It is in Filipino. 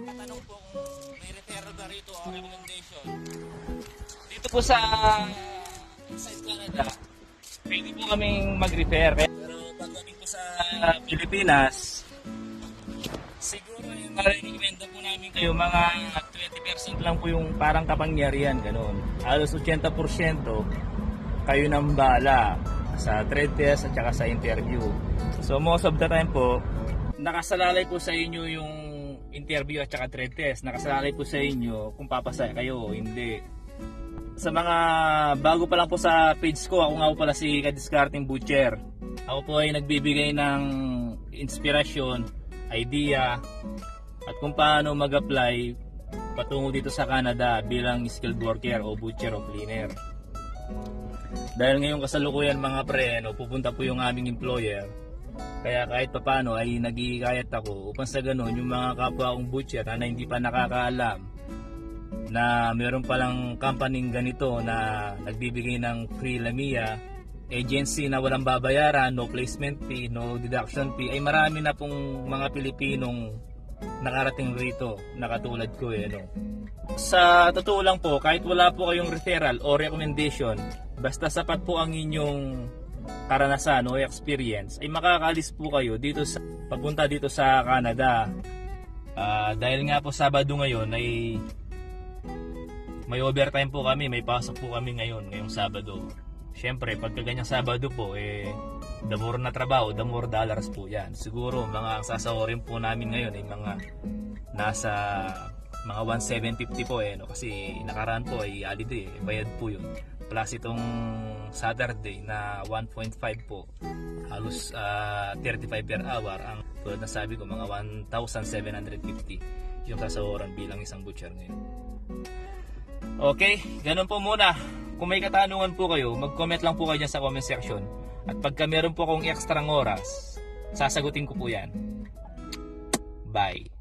Tatanong po kung may referral ba rito o recommendation. Dito po sa Canada, pwede po kaming mag-refer. Pero pagdating po sa Pilipinas, siguro yung marirekomenda po namin kayo, mga 20% lang po yung parang kapangyarihan, ganun. Halos 80% kayo nang bala sa trade test at saka sa interview. So most of the time po, nakasalalay po sa inyo yung interview at saka trade test. Nakasalalay po sa inyo kung papasa kayo o hindi. Sa mga bago pa lang po sa page ko, ako nga po pala si Kadiskarting Butcher. Ako po ay nagbibigay ng inspirasyon, idea, at kung paano mag-apply patungo dito sa Canada bilang skilled worker o butcher o cleaner. Dahil ngayong kasalukuyan mga pre, pupunta po yung aming employer. Kaya kahit papano ay nag-iikayat ako upang sa ganun yung mga kapwa kong butcher na hindi pa nakakaalam na meron palang company ganito na nagbibigay ng free Lamia, agency na walang babayaran, no placement fee, no deduction fee, ay marami na pong mga Pilipinong nakarating rito na katulad ko no. Sa totoo lang po, kahit wala po kayong referral o recommendation, basta sapat po ang inyong karanasan o experience, ay makakalis po kayo dito sa papunta dito sa Canada. Dahil nga po Sabado ngayon ay may overtime po kami, may pasok po kami ngayong Sabado. Syempre, pagka ganyang Sabado po, the more na trabaho, the more dollars po yan. Siguro, mga sasawarin po namin ngayon ay mga nasa mga 1,750 po no? Kasi nakaraan po ay holiday, bayad po yun. Plus itong Saturday na 1.5 po, halos 35 per hour. Ang tulad na sabi ko, mga 1,750 yung sasawaran bilang isang butcher ngayon. Okay, ganun po muna. Kung may katanungan po kayo, mag-comment lang po kayo dyan sa comment section. At pagka meron po akong extra oras, sasagutin ko po yan. Bye!